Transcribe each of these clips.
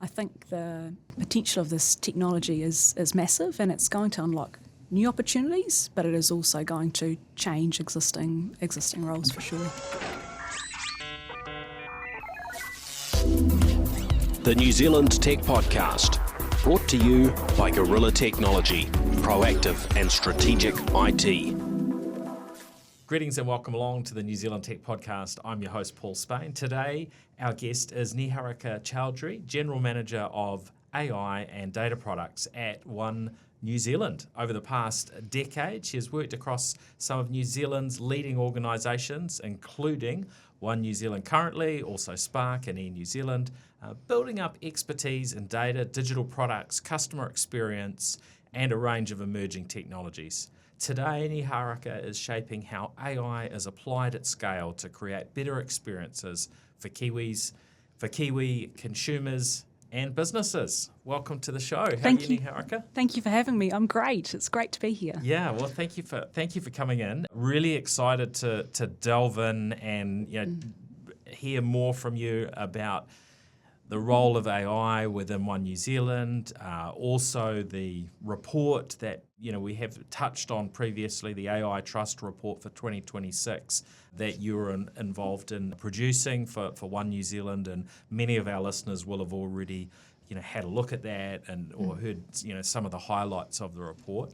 I think the potential of this technology is massive, and it's going to unlock new opportunities, but it is also going to change existing roles for sure. The New Zealand Tech Podcast, brought to you by Gorilla Technology, proactive and strategic IT. Greetings and welcome along to the New Zealand Tech Podcast. I'm your host, Paul Spain. Today, our guest is Neeharika Chowdhary, General Manager of AI and Data Products at One New Zealand. Over the past decade, she has worked across some of New Zealand's leading organisations, including One New Zealand currently, also Spark and Air New Zealand, building up expertise in data, digital products, customer experience, and a range of emerging technologies. Today, Neeharika is shaping how AI is applied at scale to create better experiences for Kiwis, for Kiwi consumers and businesses. Welcome to the show. Thank you, Neeharika. Thank you for having me. I'm great. It's great to be here. Yeah, well, thank you for coming in. Really excited to delve in and hear more from you about the role of AI within One New Zealand, also the report that we have touched on previously, the AI Trust report for 2026 that you were involved in producing for One New Zealand, and many of our listeners will have already had a look at that or heard some of the highlights of the report.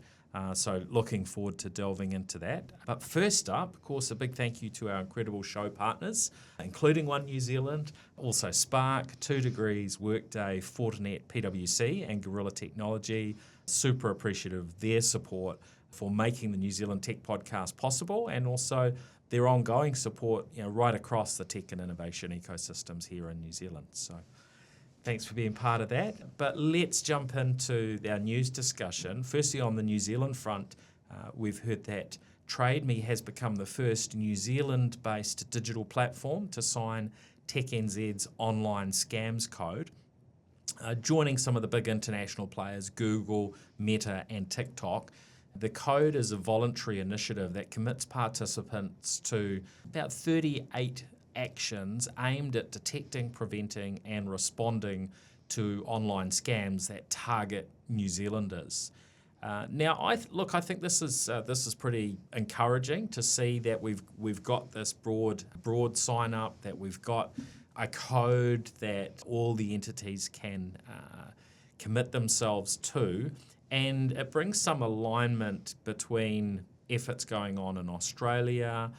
So looking forward to delving into that. But first up, of course, a big thank you to our incredible show partners, including One New Zealand, also Spark, 2 Degrees, Workday, Fortinet, PwC, and Gorilla Technology. Super appreciative of their support for making the New Zealand Tech Podcast possible, and also their ongoing support right across the tech and innovation ecosystems here in New Zealand. So thanks for being part of that. But let's jump into our news discussion. Firstly, on the New Zealand front, we've heard that TradeMe has become the first New Zealand-based digital platform to sign TechNZ's online scams code, joining some of the big international players, Google, Meta, and TikTok. The code is a voluntary initiative that commits participants to about 38 actions aimed at detecting, preventing, and responding to online scams that target New Zealanders. Now, I think this is pretty encouraging to see that we've got this broad sign up, that we've got a code that all the entities can commit themselves to, and it brings some alignment between efforts going on in Australia.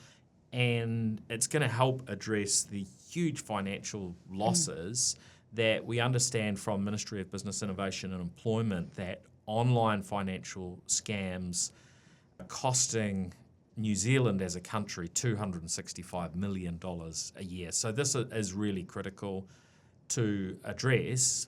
And it's going to help address the huge financial losses that we understand from Ministry of Business Innovation and Employment, that online financial scams are costing New Zealand as a country $265 million a year. So this is really critical to address.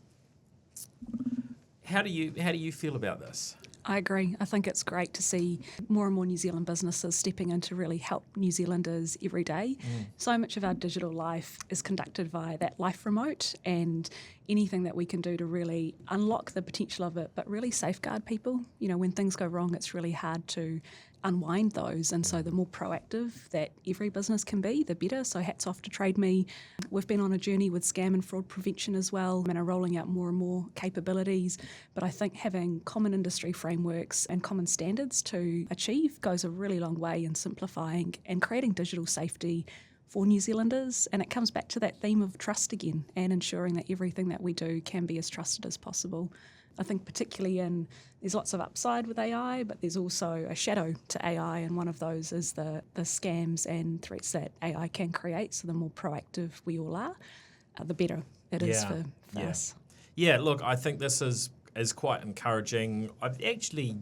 How do you feel about this? I agree. I think it's great to see more and more New Zealand businesses stepping in to really help New Zealanders every day. So much of our digital life is conducted via that life remote, and anything that we can do to really unlock the potential of it, but really safeguard people. When things go wrong, it's really hard to unwind those, and so the more proactive that every business can be, the better. So hats off to TradeMe. We've been on a journey with scam and fraud prevention as well, and are rolling out more and more capabilities. But I think having common industry frameworks and common standards to achieve goes a really long way in simplifying and creating digital safety for New Zealanders. And it comes back to that theme of trust again, and ensuring that everything that we do can be as trusted as possible. I think particularly there's lots of upside with AI, but there's also a shadow to AI, and one of those is the scams and threats that AI can create. So the more proactive we all are, the better it is for us. Yeah, look, I think this is quite encouraging. I've actually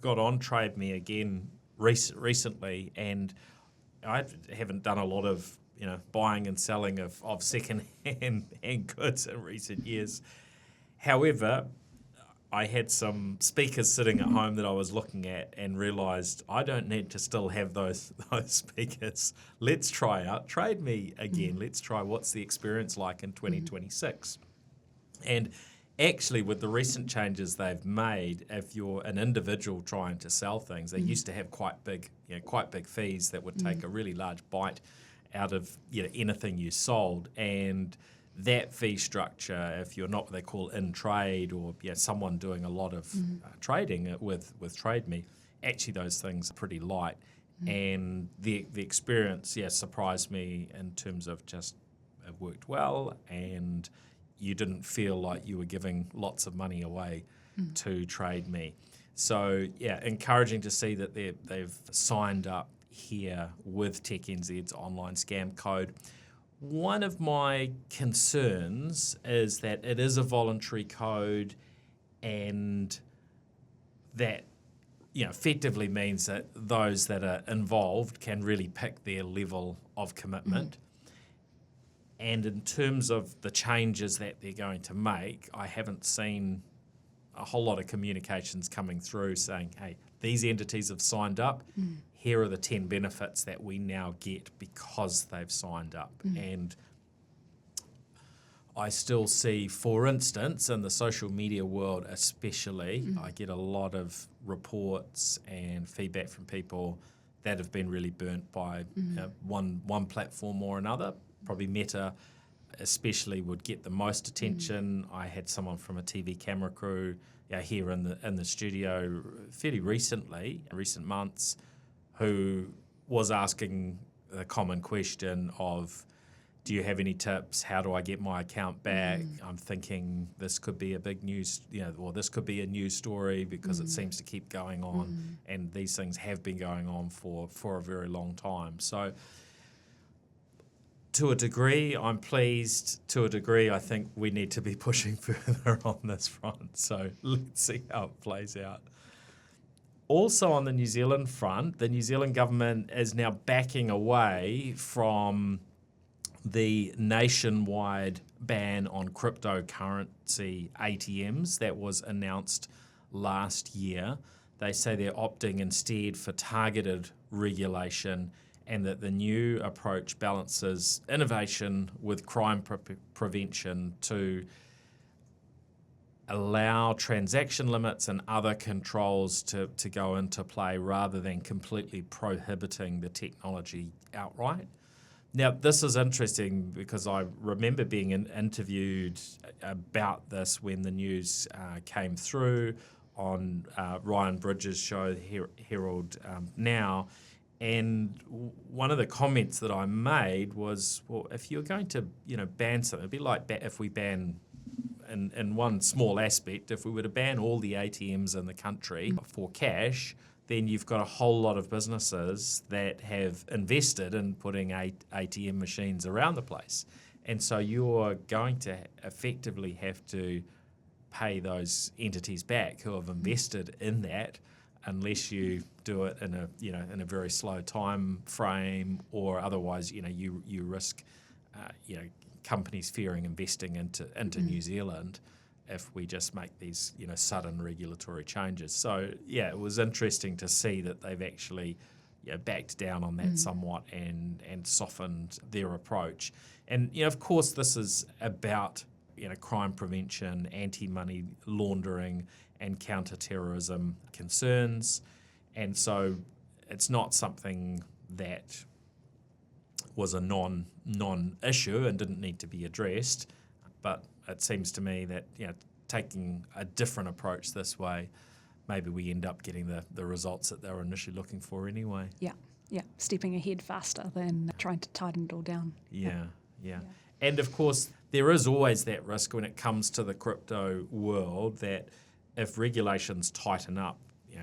got on TradeMe again recently, and I haven't done a lot of buying and selling of second-hand goods in recent years. However, I had some speakers sitting at home that I was looking at and realised I don't need to still have those speakers. Let's try out TradeMe again. Let's try what's the experience like in 2026. And actually, with the recent changes they've made, if you're an individual trying to sell things, they used to have quite big fees that would take a really large bite out of anything you sold. And that fee structure, if you're not what they call in trade or someone doing a lot of trading with TradeMe, actually those things are pretty light. And the experience, surprised me in terms of just it worked well, and you didn't feel like you were giving lots of money away to TradeMe. So encouraging to see that they've signed up here with TechNZ's online scam code. One of my concerns is that it is a voluntary code, and that effectively means that those that are involved can really pick their level of commitment. And in terms of the changes that they're going to make, I haven't seen a whole lot of communications coming through saying, hey, these entities have signed up. Here are the 10 benefits that we now get because they've signed up. And I still see, for instance, in the social media world especially, I get a lot of reports and feedback from people that have been really burnt by one platform or another. Probably Meta especially would get the most attention. I had someone from a TV camera crew here in the studio fairly recently, in recent months, who was asking the common question of, do you have any tips? How do I get my account back? I'm thinking this could be a big news, or this could be a news story because it seems to keep going on, and these things have been going on for a very long time. So to a degree, I'm pleased. To a degree, I think we need to be pushing further on this front. So let's see how it plays out. Also on the New Zealand front, the New Zealand government is now backing away from the nationwide ban on cryptocurrency ATMs that was announced last year. They say they're opting instead for targeted regulation, and that the new approach balances innovation with crime prevention to allow transaction limits and other controls to go into play rather than completely prohibiting the technology outright. Now, this is interesting because I remember being interviewed about this when the news came through on Ryan Bridges' show, Herald Now. And one of the comments that I made was, well, if you're going to ban something, it'd be like if we ban, in one small aspect, if we were to ban all the ATMs in the country for cash, then you've got a whole lot of businesses that have invested in putting ATM machines around the place. And so you're going to effectively have to pay those entities back who have invested in that, unless you do it in a very slow time frame, or otherwise you risk companies fearing investing into New Zealand if we just make these sudden regulatory changes. So it was interesting to see that they've actually backed down on that somewhat and softened their approach. And of course this is about crime prevention, anti-money laundering and counter-terrorism concerns. And so it's not something that was a non-issue and didn't need to be addressed, but it seems to me that taking a different approach this way, maybe we end up getting the results that they were initially looking for anyway. Yeah, stepping ahead faster than trying to tighten it all down. Yeah. And of course, there is always that risk when it comes to the crypto world that if regulations tighten up,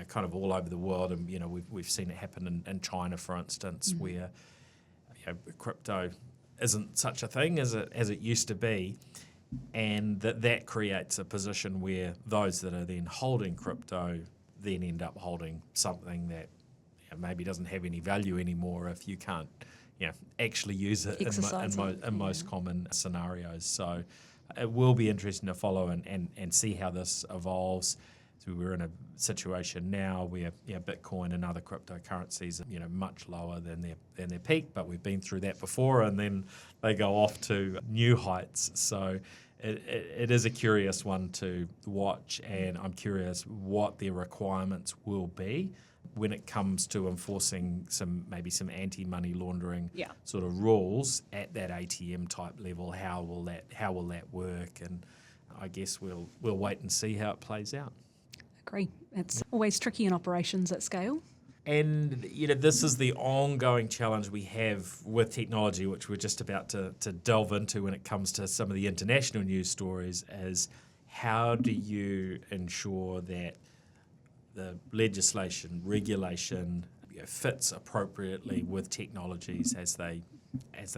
kind of all over the world, and we've seen it happen in China, for instance, where crypto isn't such a thing as it used to be, and that creates a position where those that are then holding crypto then end up holding something that maybe doesn't have any value anymore if you can't actually use it in most common scenarios. So it will be interesting to follow and see how this evolves. So we're in a situation now where Bitcoin and other cryptocurrencies are much lower than their peak, but we've been through that before, and then they go off to new heights. So it is a curious one to watch, and I'm curious what their requirements will be when it comes to enforcing maybe some anti-money laundering sort of rules at that ATM type level. How will that work? And I guess we'll wait and see how it plays out. Agree. It's always tricky in operations at scale. And this is the ongoing challenge we have with technology, which we're just about to delve into when it comes to some of the international news stories, is how do you ensure that the legislation, regulation fits appropriately with technologies as they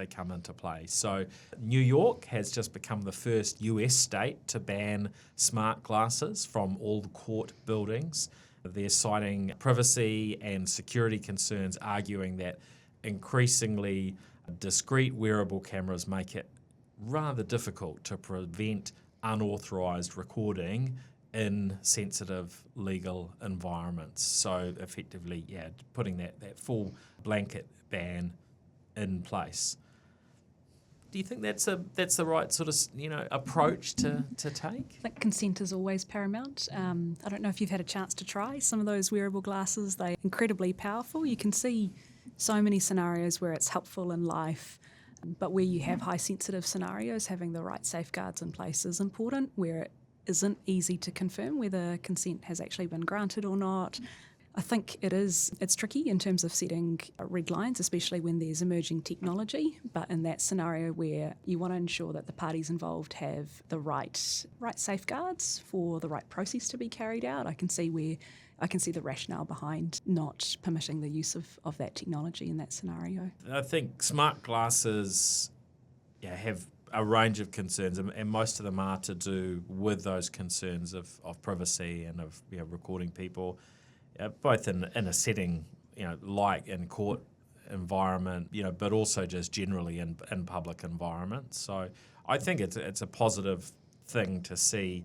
come into play. So New York has just become the first US state to ban smart glasses from all the court buildings. They're citing privacy and security concerns, arguing that increasingly discrete wearable cameras make it rather difficult to prevent unauthorized recording in sensitive legal environments. So effectively, putting that full blanket ban in place. Do you think that's the right sort of approach to take? I think consent is always paramount. I don't know if you've had a chance to try some of those wearable glasses. They're incredibly powerful. You can see so many scenarios where it's helpful in life, but where you have high sensitive scenarios, having the right safeguards in place is important, where it isn't easy to confirm whether consent has actually been granted or not. I think it's tricky in terms of setting red lines, especially when there's emerging technology, but in that scenario where you want to ensure that the parties involved have the right safeguards for the right process to be carried out, I can see the rationale behind not permitting the use of that technology in that scenario. I think smart glasses have a range of concerns, and most of them are to do with those concerns of privacy and of recording people. Both in a setting, like in court environment, but also just generally in public environments. So I think it's a positive thing to see,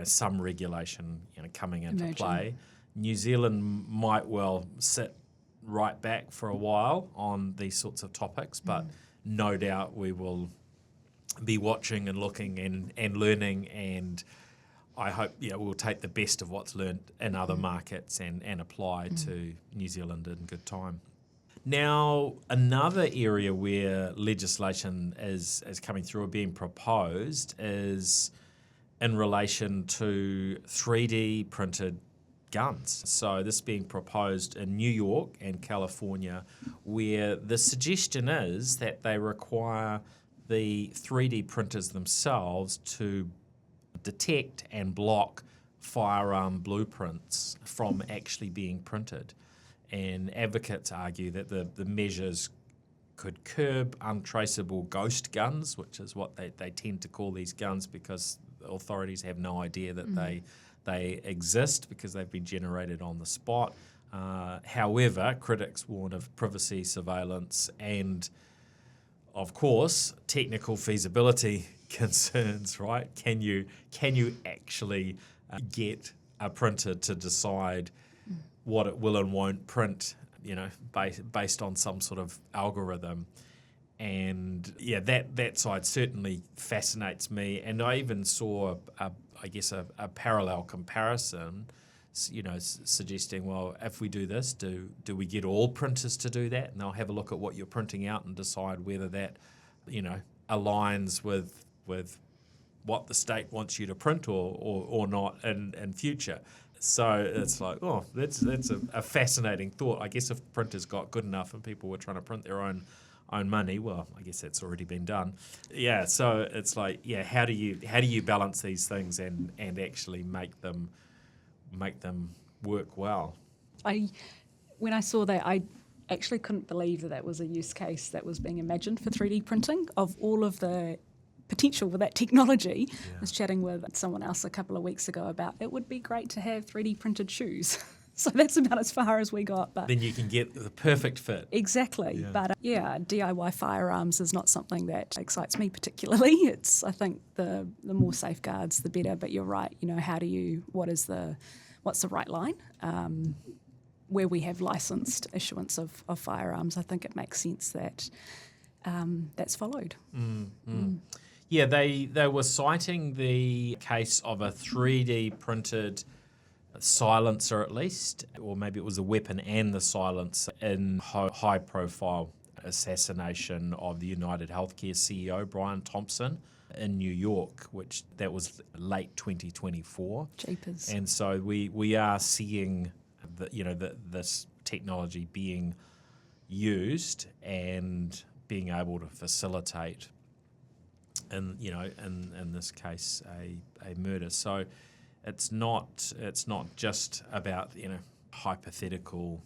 some regulation, coming into play. New Zealand might well sit right back for a while on these sorts of topics, but no doubt we will be watching and looking and learning, and I hope we'll take the best of what's learned in other markets and apply to New Zealand in good time. Now, another area where legislation is coming through or being proposed is in relation to 3D printed guns. So this is being proposed in New York and California, where the suggestion is that they require the 3D printers themselves to detect and block firearm blueprints from actually being printed. And advocates argue that the measures could curb untraceable ghost guns, which is what they tend to call these guns, because authorities have no idea that they exist because they've been generated on the spot. However, critics warn of privacy, surveillance, and of course, technical feasibility concerns, right? Can you actually get a printer to decide what it will and won't print, based on some sort of algorithm? And that side certainly fascinates me. And I even saw a parallel comparison, suggesting, well, if we do this, do we get all printers to do that? And they'll have a look at what you're printing out and decide whether that, aligns with what the state wants you to print or not in future. So it's like, that's a fascinating thought. I guess if printers got good enough and people were trying to print their own money, well, I guess that's already been done. Yeah, so it's like, how do you balance these things and actually make them work well? When I saw that, I actually couldn't believe that was a use case that was being imagined for 3D printing. Of all of the potential with that technology, I was chatting with someone else a couple of weeks ago about it would be great to have 3D printed shoes. So that's about as far as we got. But then you can get the perfect fit. Exactly. Yeah. But DIY firearms is not something that excites me particularly. I think the more safeguards, the better. But you're right. What's the right line? Where we have licensed issuance of firearms, I think it makes sense that that's followed. Yeah, they were citing the case of a 3D printed silencer, at least, or maybe it was a weapon and the silencer in high profile assassination of the United Healthcare CEO Brian Thompson in New York, which that was late 2024. Jeepers. And so we are seeing this technology being used and being able to facilitate, in this case, a murder. So it's not just about hypothetical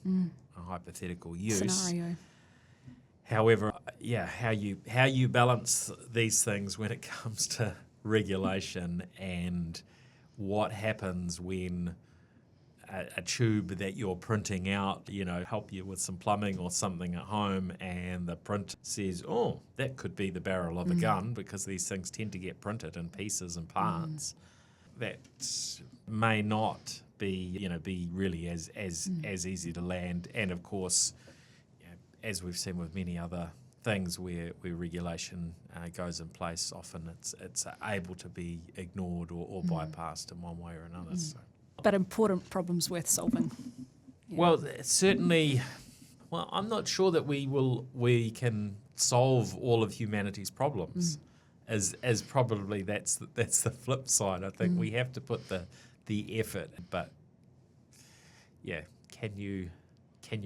use Scenario. However, how you balance these things when it comes to regulation and what happens when a tube that you're printing out, help you with some plumbing or something at home, and the print says, oh, that could be the barrel of a gun, because these things tend to get printed in pieces and parts. That may not be really as easy to land. And of course, as we've seen with many other things where regulation goes in place, often it's able to be ignored or bypassed in one way or another. So. But important problems worth solving. Yeah. Well, certainly. Well, I'm not sure that we can solve all of humanity's problems. As probably that's the flip side. I think we have to put the effort. But yeah, can you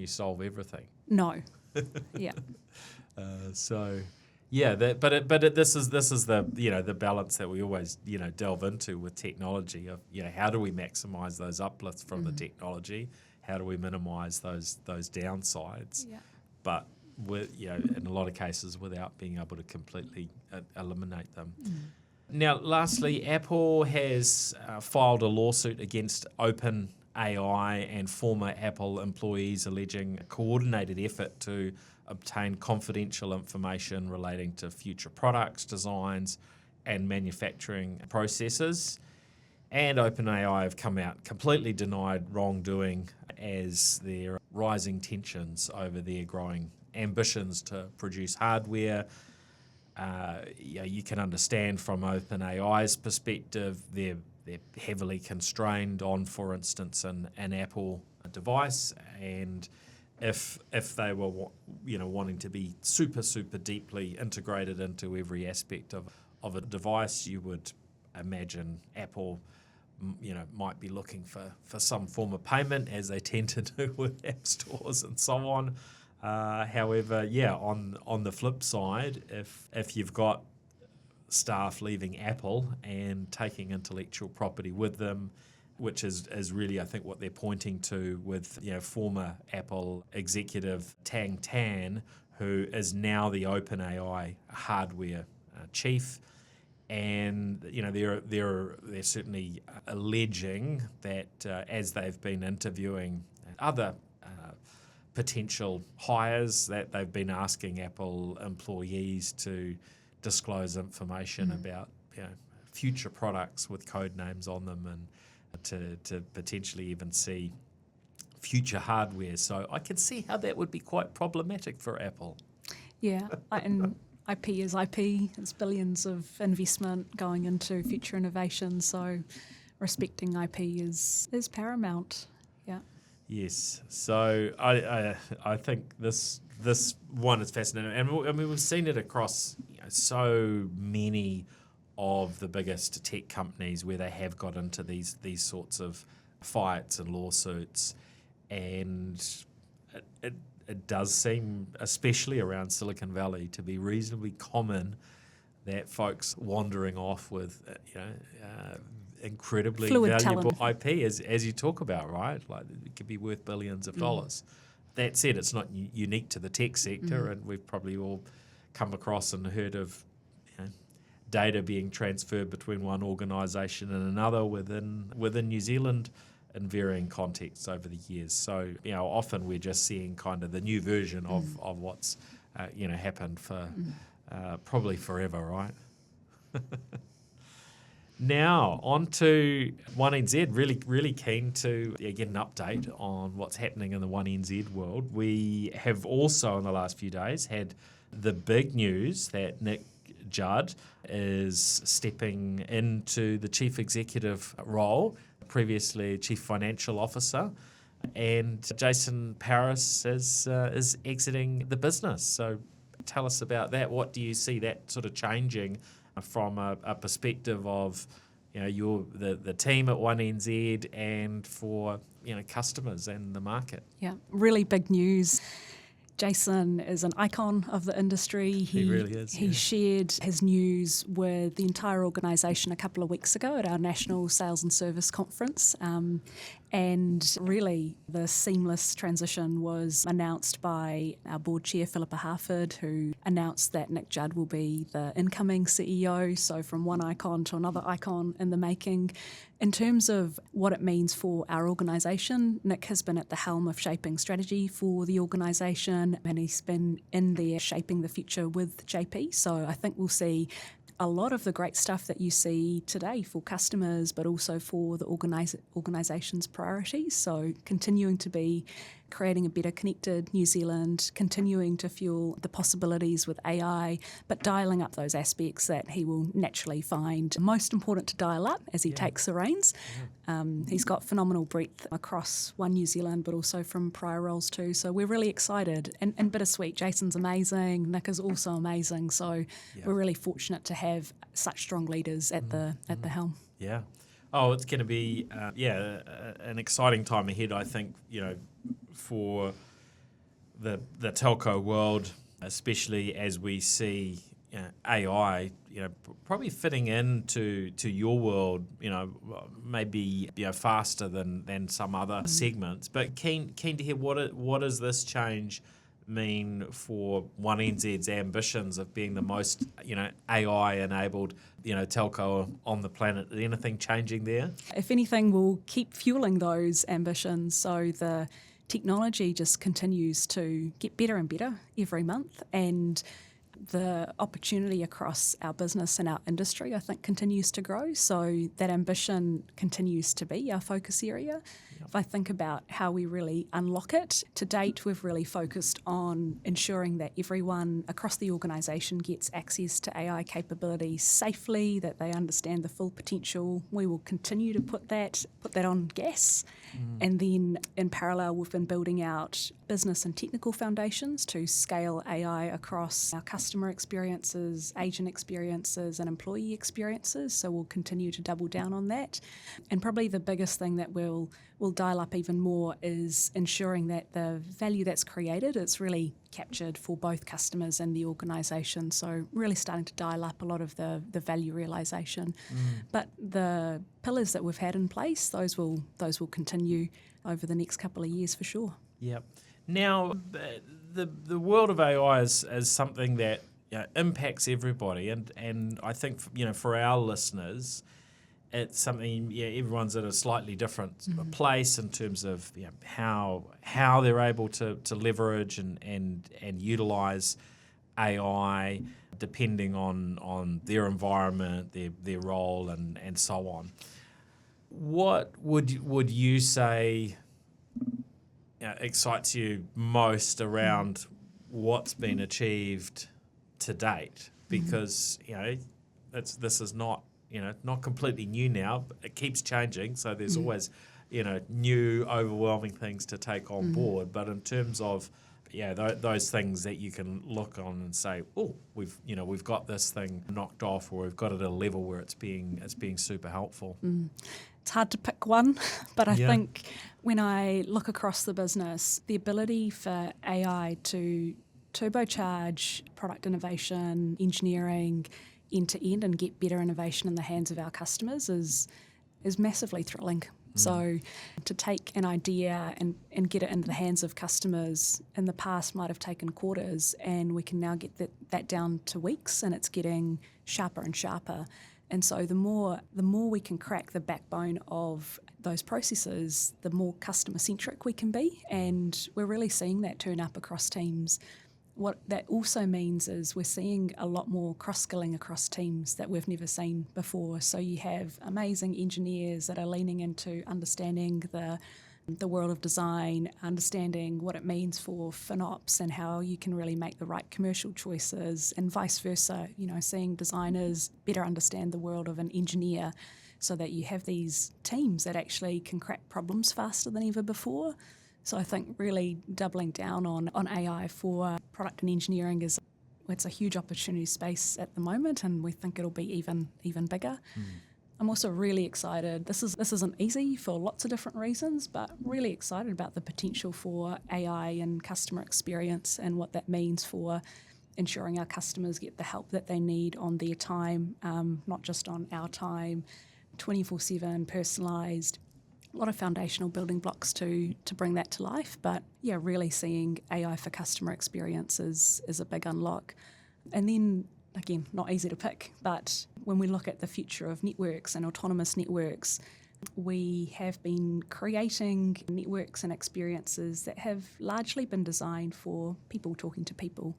solve everything? No. Yeah. This is the balance that we always delve into with technology of how do we maximize those uplifts from the technology, how do we minimize those downsides, but in a lot of cases without being able to completely eliminate them. Now, lastly, Apple has filed a lawsuit against OpenAI and former Apple employees, alleging a coordinated effort to obtain confidential information relating to future products, designs, and manufacturing processes. And OpenAI have come out completely denied wrongdoing, as there are rising tensions over their growing ambitions to produce hardware. You can understand from OpenAI's perspective, they're heavily constrained on, for instance, an Apple device, and if they were wanting to be super deeply integrated into every aspect of a device, you would imagine Apple might be looking for some form of payment, as they tend to do with app stores and so on. However, on the flip side, if you've got staff leaving Apple and taking intellectual property with them, which is really, I think, what they're pointing to with former Apple executive Tang Tan, who is now the OpenAI hardware chief, and they're certainly alleging that as they've been interviewing other potential hires, that they've been asking Apple employees to disclose information about future products with code names on them, and to potentially even see future hardware. So I can see how that would be quite problematic for Apple. Yeah, and IP is IP. It's billions of investment going into future innovation, so respecting IP is paramount. Yeah. Yes. So I think this one is fascinating, and I mean we've seen it across so many of the biggest tech companies where they have got into these sorts of fights and lawsuits, and it does seem, especially around Silicon Valley, to be reasonably common that folks wandering off with incredibly Fluid valuable talent. IP, as you talk about, right? Like it could be worth billions of dollars. That said, it's not unique to the tech sector, and we've probably all come across and heard of data being transferred between one organisation and another within New Zealand in varying contexts over the years. So often we're just seeing kind of the new version of what's happened for probably forever, right? Now, on to 1NZ. Really keen to get an update on what's happening in the 1NZ world. We have also, in the last few days, had the big news that Nick Judd is stepping into the Chief Executive role, previously Chief Financial Officer, and Jason Paris is exiting the business. So tell us about that. What do you see that sort of changing from a perspective of the team at 1NZ and for customers and the market? Yeah, really big news. Jason is an icon of the industry. He really is. He shared his news with the entire organisation a couple of weeks ago at our National Sales and Service Conference. And really, the seamless transition was announced by our board chair, Philippa Harford, who announced that Nick Judd will be the incoming CEO. So from one icon to another icon in the making. In terms of what it means for our organisation, Nick has been at the helm of shaping strategy for the organisation, and he's been in there shaping the future with JP. So I think we'll see a lot of the great stuff that you see today for customers, but also for the organisation's priorities. So continuing to be creating a better connected New Zealand, continuing to fuel the possibilities with AI, but dialing up those aspects that he will naturally find most important to dial up as he takes the reins. He's got phenomenal breadth across One New Zealand, but also from prior roles too. So we're really excited and bittersweet. Jason's amazing. Nick is also amazing. So we're really fortunate to have such strong leaders at the helm. Yeah. Oh, it's going to be, an exciting time ahead, I think, for the telco world, especially as we see AI, probably fitting into your world, maybe faster than some other segments. But keen to hear what does this change mean for 1NZ's ambitions of being the most AI-enabled telco on the planet? Is anything changing there? If anything, we'll keep fueling those ambitions. So the technology just continues to get better and better every month, and the opportunity across our business and our industry, I think, continues to grow. So that ambition continues to be our focus area. If I think about how we really unlock it, to date we've really focused on ensuring that everyone across the organisation gets access to AI capabilities safely, that they understand the full potential. We will continue to put that on gas. And then in parallel, we've been building out business and technical foundations to scale AI across our customer experiences, agent experiences, and employee experiences. So we'll continue to double down on that. And probably the biggest thing that we'll dial up even more is ensuring that the value that's created, it's really captured for both customers and the organisation. So really starting to dial up a lot of the value realisation. But the pillars that we've had in place, those will continue over the next couple of years for sure. Yep. Now, the world of AI is something that impacts everybody, and I think for our listeners, it's something everyone's at a slightly different place in terms of how they're able to leverage and utilise AI depending on their environment, their role, and so on. What would you say excites you most around what's been achieved to date? Because this is not completely new now. But it keeps changing, so there's always new overwhelming things to take on board. But in terms of those things that you can look on and say, oh, we've got this thing knocked off, or we've got it at a level where it's being super helpful. It's hard to pick one, but I think when I look across the business, the ability for AI to turbocharge product innovation, engineering, end to end, and get better innovation in the hands of our customers is massively thrilling. So to take an idea and get it into the hands of customers in the past might have taken quarters, and we can now get that down to weeks, and it's getting sharper and sharper. And so the more we can crack the backbone of those processes, the more customer-centric we can be, and we're really seeing that turn up across teams. What that also means is we're seeing a lot more cross-skilling across teams that we've never seen before. So you have amazing engineers that are leaning into understanding the the world of design, understanding what it means for FinOps and how you can really make the right commercial choices, and vice versa, seeing designers better understand the world of an engineer so that you have these teams that actually can crack problems faster than ever before. So I think really doubling down on AI for product and engineering it's a huge opportunity space at the moment, and we think it'll be even bigger. I'm also really excited. This isn't easy for lots of different reasons, but really excited about the potential for AI and customer experience and what that means for ensuring our customers get the help that they need on their time, not just on our time, 24/7, personalised. A lot of foundational building blocks to bring that to life. But yeah, really seeing AI for customer experience is a big unlock. And then, again, not easy to pick, but when we look at the future of networks and autonomous networks, we have been creating networks and experiences that have largely been designed for people talking to people.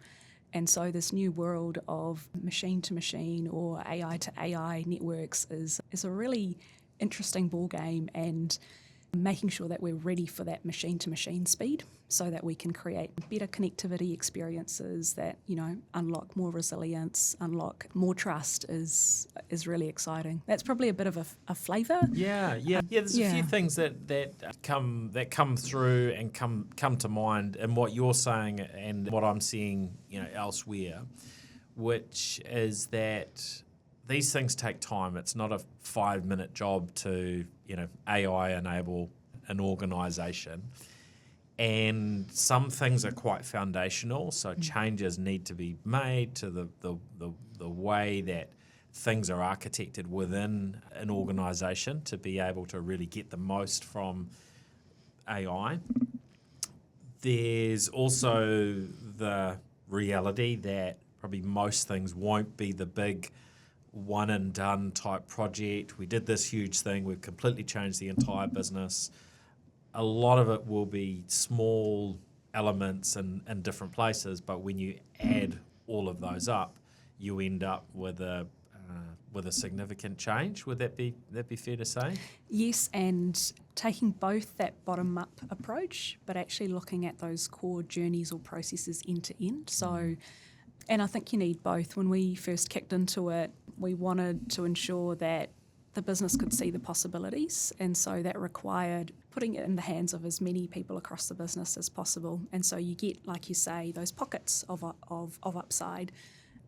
And so this new world of machine-to-machine or AI-to-AI networks is a really interesting ball game, and making sure that we're ready for that machine-to-machine speed so that we can create better connectivity experiences that, unlock more resilience, unlock more trust is really exciting. That's probably a bit of a flavour. Yeah. There's a few things that come through and come to mind in what you're saying and what I'm seeing, elsewhere, which is that these things take time. It's not a 5-minute job to, AI enable an organisation. And some things are quite foundational, so changes need to be made to the way that things are architected within an organisation to be able to really get the most from AI. There's also the reality that probably most things won't be the big one and done type project. We did this huge thing, we've completely changed the entire business. A lot of it will be small elements in different places, but when you add all of those up, you end up with a significant change. Would that be fair to say? Yes, and taking both that bottom-up approach, but actually looking at those core journeys or processes end to end. So, and I think you need both. When we first kicked into it, we wanted to ensure that the business could see the possibilities, and so that required putting it in the hands of as many people across the business as possible. And so you get, like you say, those pockets of upside,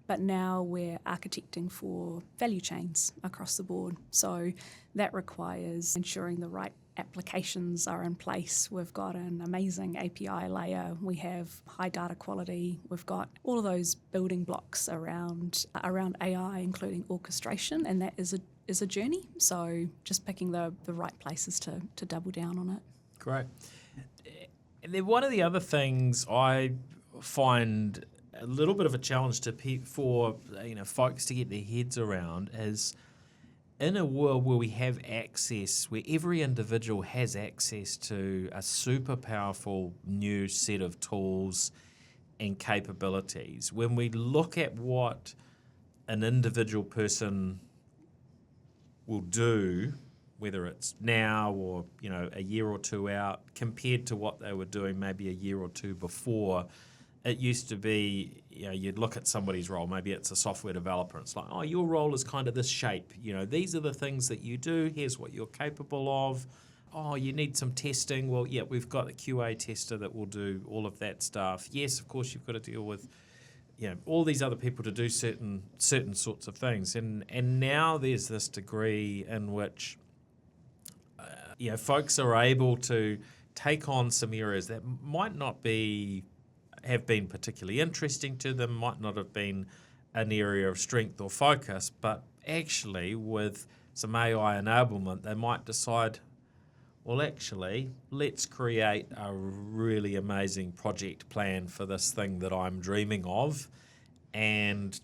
but now we're architecting for value chains across the board. So that requires ensuring the right applications are in place. We've got an amazing API layer. We have high data quality. We've got all of those building blocks around AI, including orchestration, and that is a journey. So just picking the right places to double down on it. Great. And then one of the other things I find a little bit of a challenge for folks to get their heads around is, in a world where we have access, where every individual has access to a super powerful new set of tools and capabilities, when we look at what an individual person will do, whether it's now or a year or two out, compared to what they were doing maybe a year or two before, it used to be, you'd look at somebody's role, maybe it's a software developer, it's like, oh, your role is kind of this shape, these are the things that you do, here's what you're capable of. Oh, you need some testing, well, yeah, we've got a QA tester that will do all of that stuff. Yes, of course, you've got to deal with all these other people to do certain sorts of things. And now there's this degree in which folks are able to take on some areas that might not have been particularly interesting to them, might not have been an area of strength or focus, but actually with some AI enablement, they might decide, well, actually, let's create a really amazing project plan for this thing that I'm dreaming of, and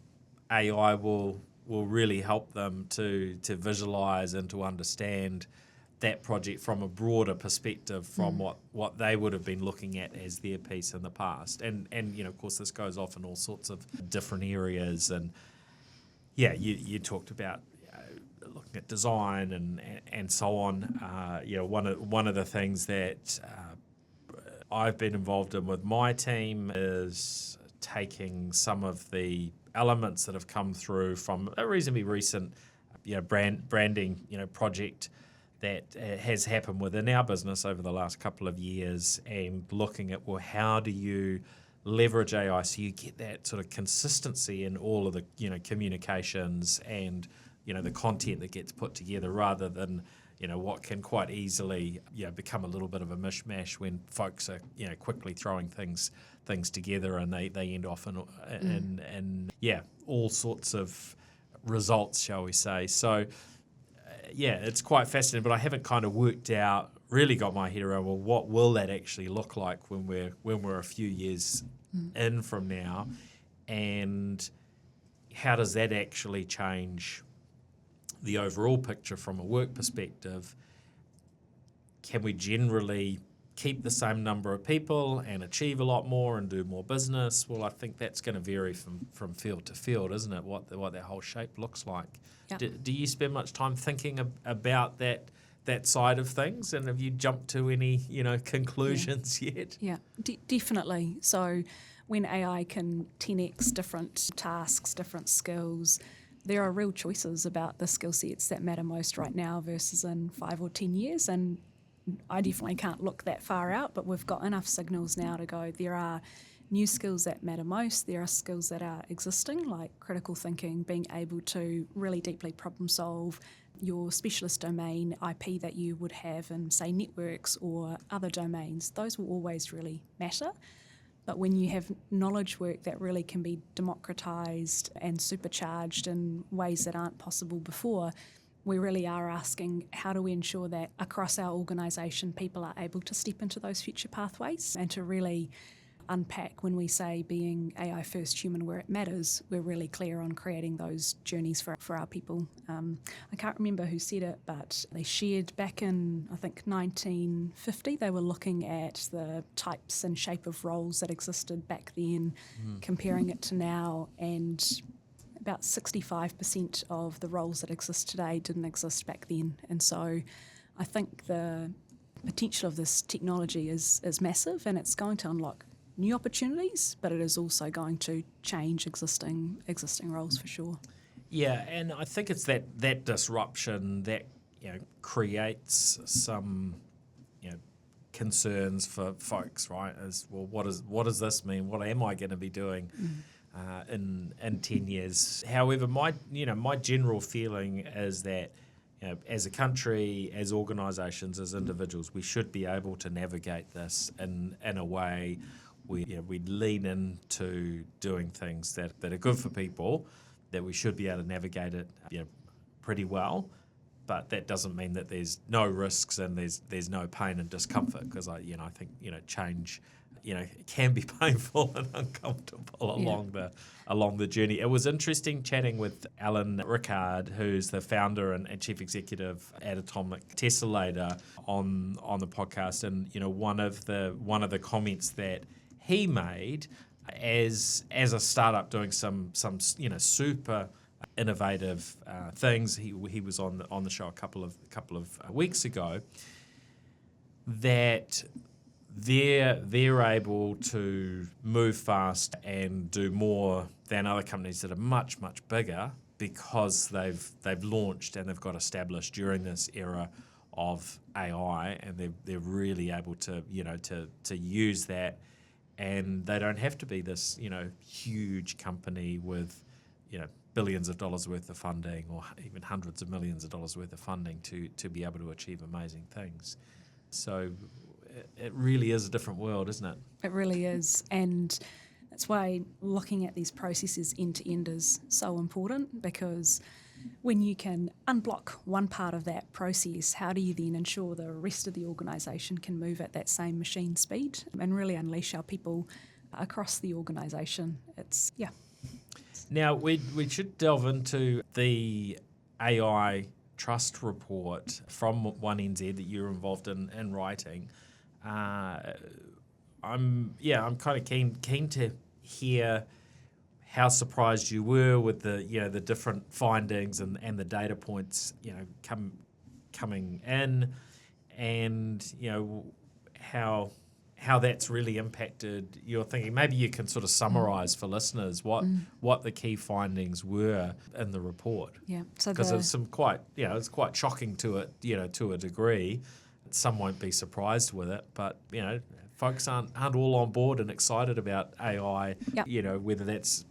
AI will really help them to visualize and to understand that project from a broader perspective from what they would have been looking at as their piece in the past. And of course, this goes off in all sorts of different areas. And yeah, you talked about looking at design and so on. One of the things that I've been involved in with my team is taking some of the elements that have come through from a reasonably recent branding project that has happened within our business over the last couple of years, and looking at, well, how do you leverage AI so you get that sort of consistency in all of the communications and the content that gets put together, rather than what can quite easily become a little bit of a mishmash when folks are quickly throwing things together, and they end off in all sorts of results, shall we say. So it's quite fascinating, but I haven't kind of really got my head around, well, what will that actually look like when we're a few years in from now, and how does that actually change the overall picture from a work perspective? Can we generally keep the same number of people and achieve a lot more and do more business? Well, I think that's going to vary from field to field, isn't it? What that whole shape looks like. Yep. Do you spend much time thinking about that side of things, and have you jumped to any conclusions yet? Yeah, definitely. So when AI can 10x different tasks, different skills, there are real choices about the skill sets that matter most right now versus in 5 or 10 years. And I definitely can't look that far out, but we've got enough signals now to go, there are new skills that matter most. There are skills that are existing, like critical thinking, being able to really deeply problem solve, your specialist domain IP that you would have in, say, networks or other domains. Those will always really matter. But when you have knowledge work that really can be democratised and supercharged in ways that aren't possible before, we really are asking, how do we ensure that across our organisation people are able to step into those future pathways and to really unpack, when we say being AI first, human where it matters, we're really clear on creating those journeys for our people. I can't remember who said it, but they shared back in, I think, 1950, they were looking at the types and shape of roles that existed back then, comparing it to now, and about 65% of the roles that exist today didn't exist back then. And so I think the potential of this technology is massive, and it's going to unlock new opportunities, but it is also going to change existing roles for sure. Yeah, and I think it's that disruption that creates some concerns for folks, right? As well, what does this mean? What am I going to be doing in 10 years? However, my general feeling is that as a country, as organisations, as individuals, we should be able to navigate this in a way we lean into doing things that are good for people, that we should be able to navigate it pretty well. But that doesn't mean that there's no risks and there's no pain and discomfort, because I think change can be painful and uncomfortable along the journey. It was interesting chatting with Alan Rickard, who's the founder and chief executive at Atomic Tessellator, on the podcast, and one of the comments that he made as a startup doing some super innovative things. He was on the show a couple of weeks ago, that they're able to move fast and do more than other companies that are much bigger, because they've launched and they've got established during this era of AI, and they're really able to use that, and they don't have to be this huge company with billions of dollars worth of funding, or even hundreds of millions of dollars worth of funding to be able to achieve amazing things. So it really is a different world, isn't it? It really is, and that's why looking at these processes end to end is so important, because when you can unblock one part of that process, how do you then ensure the rest of the organisation can move at that same machine speed and really unleash our people across the organisation? Now, we should delve into the AI Trust report from 1NZ that you're involved in writing. I'm kind of keen to hear how surprised you were with the the different findings and the data points coming in, and how that's really impacted your thinking. Maybe you can sort of summarise for listeners what the key findings were in the report. Yeah, so because there's some quite it's quite shocking to it to a degree. Some won't be surprised with it, but folks aren't all on board and excited about AI. Yep. Whether that's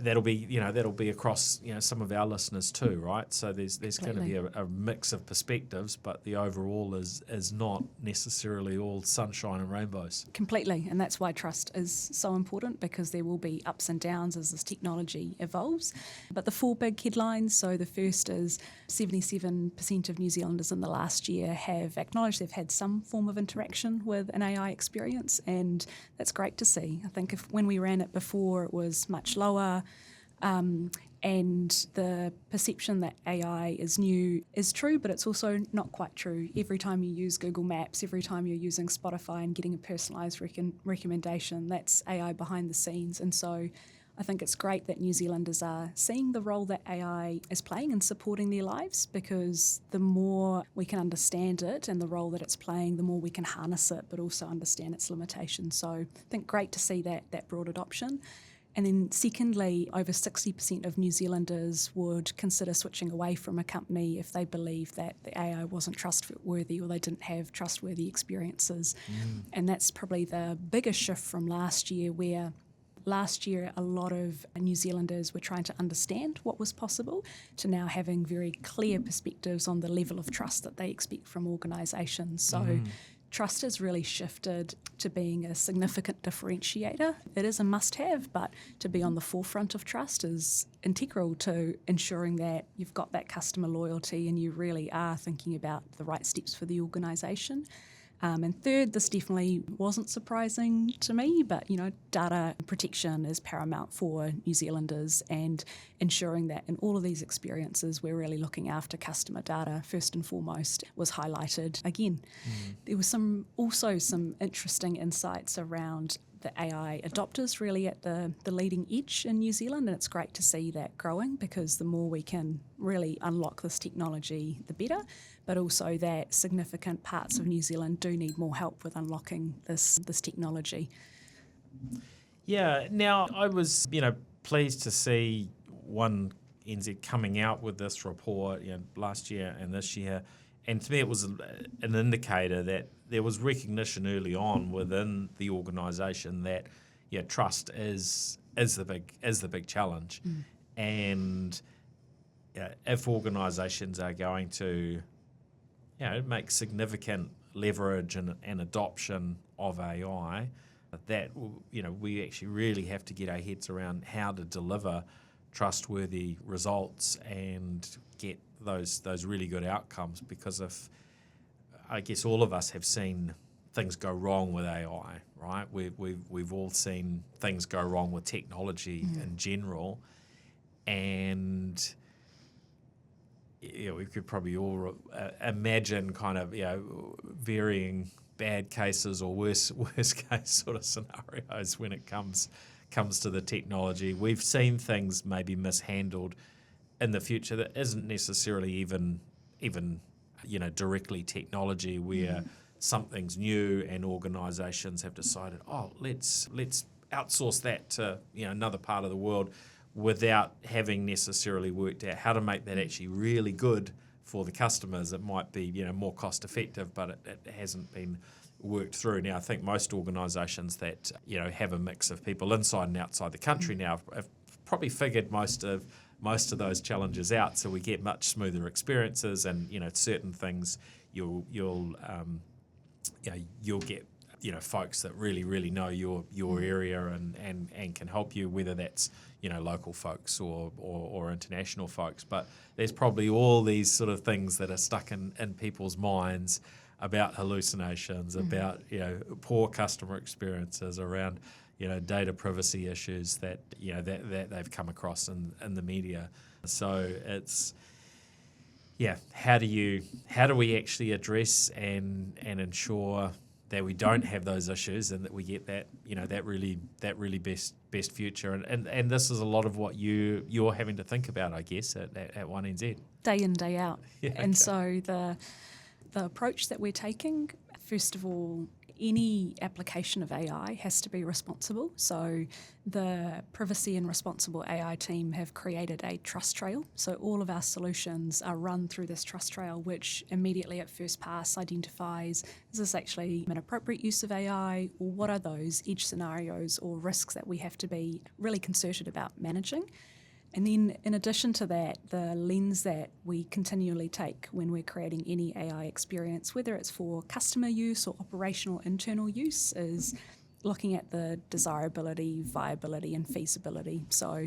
that'll be across some of our listeners too, right? So there's going to be a mix of perspectives, but the overall is not necessarily all sunshine and rainbows. Completely, and that's why trust is so important, because there will be ups and downs as this technology evolves. But the four big headlines, so the first is 77% of New Zealanders in the last year have acknowledged they've had some form of interaction with an AI experience, and that's great to see. I think when we ran it before, it was much lower. And the perception that AI is new is true, but it's also not quite true. Every time you use Google Maps, every time you're using Spotify and getting a personalised recommendation, that's AI behind the scenes. And so I think it's great that New Zealanders are seeing the role that AI is playing in supporting their lives, because the more we can understand it and the role that it's playing, the more we can harness it, but also understand its limitations. So I think great to see that broad adoption. And then secondly, over 60% of New Zealanders would consider switching away from a company if they believe that the AI wasn't trustworthy or they didn't have trustworthy experiences. And that's probably the biggest shift from last year, where last year a lot of New Zealanders were trying to understand what was possible, to now having very clear perspectives on the level of trust that they expect from organisations. So trust has really shifted to being a significant differentiator. It is a must-have, but to be on the forefront of trust is integral to ensuring that you've got that customer loyalty and you really are thinking about the right steps for the organisation. And third, this definitely wasn't surprising to me, but data protection is paramount for New Zealanders, and ensuring that in all of these experiences we're really looking after customer data first and foremost was highlighted again. There was also some interesting insights around the AI adopters really at the leading edge in New Zealand, and it's great to see that growing, because the more we can really unlock this technology, the better, but also that significant parts of New Zealand do need more help with unlocking this technology. Yeah, now I was pleased to see One NZ coming out with this report last year and this year, and to me it was an indicator that there was recognition early on within the organisation that trust is the big challenge, and if organisations are going to make significant leverage and adoption of AI, that we actually really have to get our heads around how to deliver trustworthy results and get those really good outcomes. Because if I guess all of us have seen things go wrong with AI, right? We've all seen things go wrong with technology in general, and we could probably all imagine kind of varying bad cases or worst case sort of scenarios when it comes to the technology. We've seen things maybe mishandled in the future that isn't necessarily even directly technology, where something's new and organisations have decided, let's outsource that to another part of the world, without having necessarily worked out how to make that actually really good for the customers. It might be more cost effective, but it hasn't been worked through. Now I think most organisations that have a mix of people inside and outside the country now have probably figured most of those challenges out, so we get much smoother experiences, and certain things you'll get folks that really know your area and can help you, whether that's local folks or international folks. But there's probably all these sort of things that are stuck in people's minds about hallucinations, about poor customer experiences, around data privacy issues that that they've come across in the media. So it's how do we actually address and ensure we don't have those issues, and that we get that that really best future. And this is a lot of what you're having to think about, I guess, at 1NZ. Day in, day out. Yeah, and so the approach that we're taking, first of all, any application of AI has to be responsible. So the privacy and responsible AI team have created a trust trail. So all of our solutions are run through this trust trail, which immediately at first pass identifies, is this actually an appropriate use of AI, or what are those edge scenarios or risks that we have to be really concerted about managing? And then in addition to that, the lens that we continually take when we're creating any AI experience, whether it's for customer use or operational internal use, is looking at the desirability, viability and feasibility. So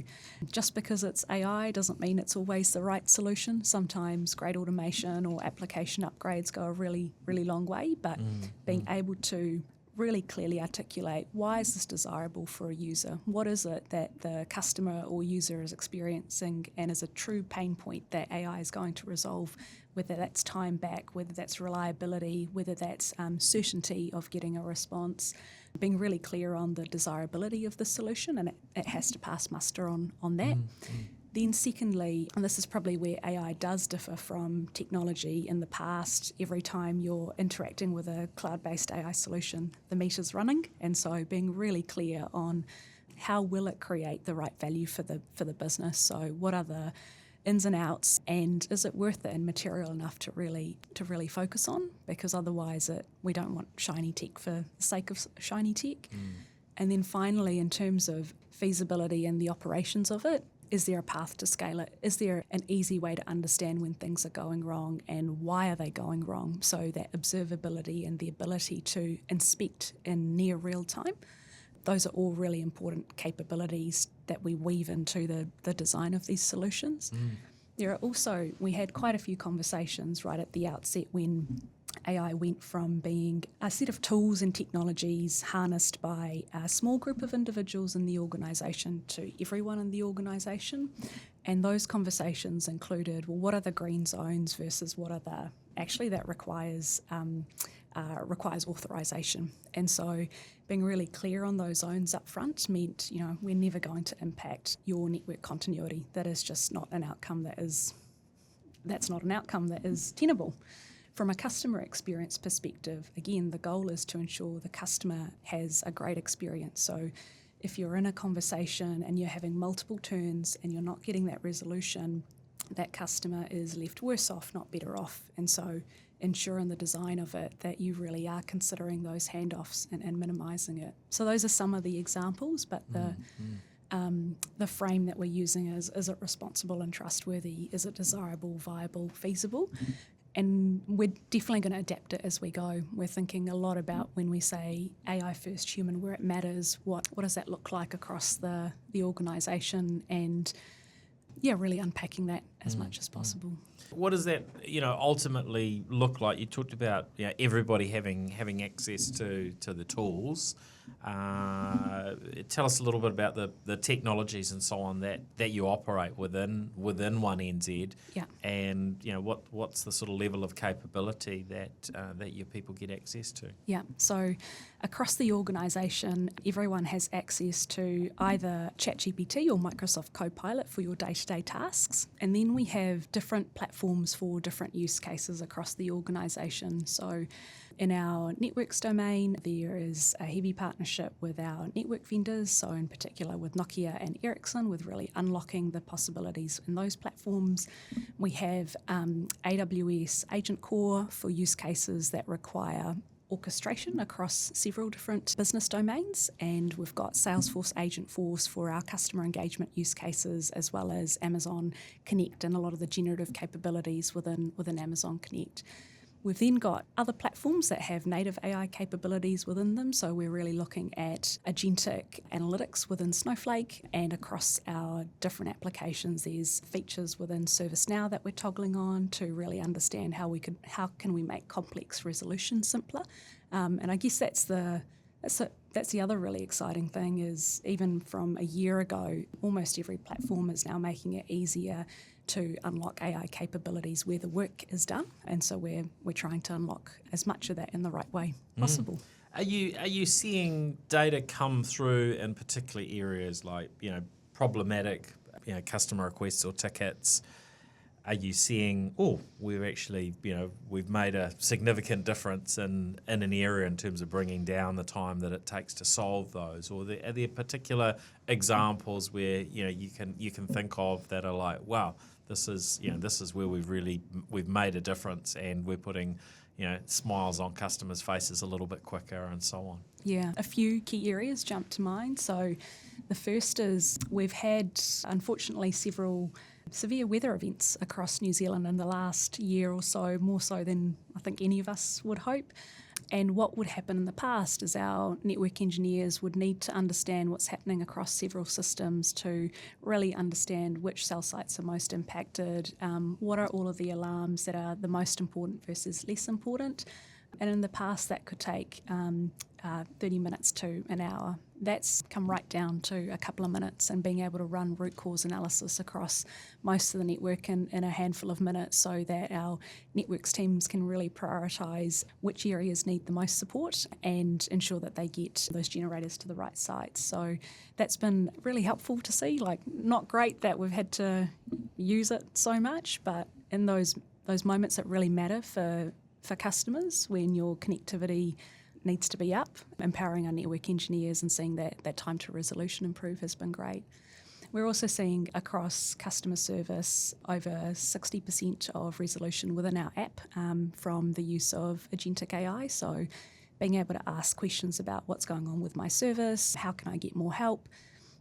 just because it's AI doesn't mean it's always the right solution. Sometimes great automation or application upgrades go a really, really long way, but being able to really clearly articulate, why is this desirable for a user? What is it that the customer or user is experiencing and is a true pain point that AI is going to resolve, whether that's time back, whether that's reliability, whether that's certainty of getting a response, being really clear on the desirability of the solution, and it has to pass muster on that. Then secondly, and this is probably where AI does differ from technology in the past, every time you're interacting with a cloud-based AI solution, the meter's running, and so being really clear on how will it create the right value for the business. So what are the ins and outs, and is it worth it and material enough to really focus on? Because otherwise we don't want shiny tech for the sake of shiny tech. And then finally, in terms of feasibility and the operations of it, is there a path to scale it? Is there an easy way to understand when things are going wrong and why are they going wrong? So that observability and the ability to inspect in near real time, those are all really important capabilities that we weave into the design of these solutions. There are also, we had quite a few conversations right at the outset when AI went from being a set of tools and technologies harnessed by a small group of individuals in the organisation to everyone in the organisation. And those conversations included, well, what are the green zones versus what are the, actually that requires authorisation. And so being really clear on those zones up front meant, we're never going to impact your network continuity. That is just not an outcome that is tenable. From a customer experience perspective, again, the goal is to ensure the customer has a great experience. So if you're in a conversation and you're having multiple turns and you're not getting that resolution, that customer is left worse off, not better off. And so ensure in the design of it that you really are considering those handoffs and minimising it. So those are some of the examples, but the frame that we're using is it responsible and trustworthy? Is it desirable, viable, feasible? And we're definitely going to adapt it as we go. We're thinking a lot about when we say AI first human, where it matters, what does that look like across the organisation, and really unpacking that as much as possible. What does that ultimately look like? You talked about everybody having access to the tools. Tell us a little bit about the technologies and so on that you operate within 1NZ. Yeah. And what's the sort of level of capability that your people get access to? Yeah. So across the organisation, everyone has access to either ChatGPT or Microsoft Copilot for your day-to-day tasks. And then we have different platforms for different use cases across the organisation. So in our networks domain, there is a heavy partnership with our network vendors, so in particular with Nokia and Ericsson, with really unlocking the possibilities in those platforms. We have AWS Agent Core for use cases that require orchestration across several different business domains, and we've got Salesforce Agentforce for our customer engagement use cases, as well as Amazon Connect and a lot of the generative capabilities within Amazon Connect. We've then got other platforms that have native AI capabilities within them, so we're really looking at agentic analytics within Snowflake, and across our different applications there's features within ServiceNow that we're toggling on to really understand how can we make complex resolution simpler. And I guess that's the other really exciting thing, is even from a year ago, almost every platform is now making it easier to unlock AI capabilities where the work is done. And so we're trying to unlock as much of that in the right way possible. Are you seeing data come through in particular areas like, problematic, customer requests or tickets? Are you seeing, we've actually, we've made a significant difference in an area in terms of bringing down the time that it takes to solve those? Or are there particular examples where, you can think of that are like, wow, this is where we've made a difference and we're putting, smiles on customers' faces a little bit quicker and so on? Yeah, a few key areas jump to mind. So the first is we've had, unfortunately, several severe weather events across New Zealand in the last year or so, more so than I think any of us would hope. And what would happen in the past is our network engineers would need to understand what's happening across several systems to really understand which cell sites are most impacted, what are all of the alarms that are the most important versus less important. And in the past, that could take 30 minutes to an hour. That's come right down to a couple of minutes, and being able to run root cause analysis across most of the network in a handful of minutes so that our networks teams can really prioritise which areas need the most support and ensure that they get those generators to the right sites. So that's been really helpful to see. Not great that we've had to use it so much, but in those moments that really matter for customers, when your connectivity needs to be up, empowering our network engineers and seeing that time to resolution improve has been great. We're also seeing across customer service over 60% of resolution within our app from the use of agentic AI. So being able to ask questions about what's going on with my service, how can I get more help?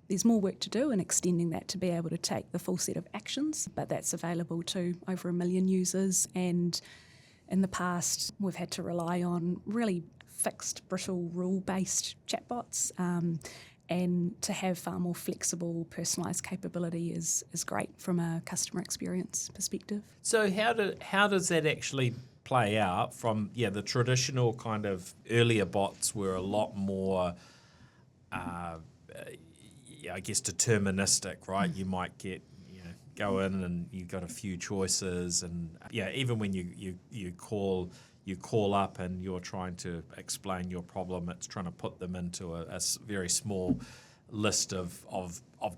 There's more work to do in extending that to be able to take the full set of actions, but that's available to over 1 million users. And in the past, we've had to rely on really fixed, brittle, rule-based chatbots, and to have far more flexible, personalised capability is great from a customer experience perspective. So how does that actually play out from the traditional kind of earlier bots were a lot more, deterministic, right? You might go in and you've got a few choices, and even when you call up and you're trying to explain your problem, it's trying to put them into a very small list of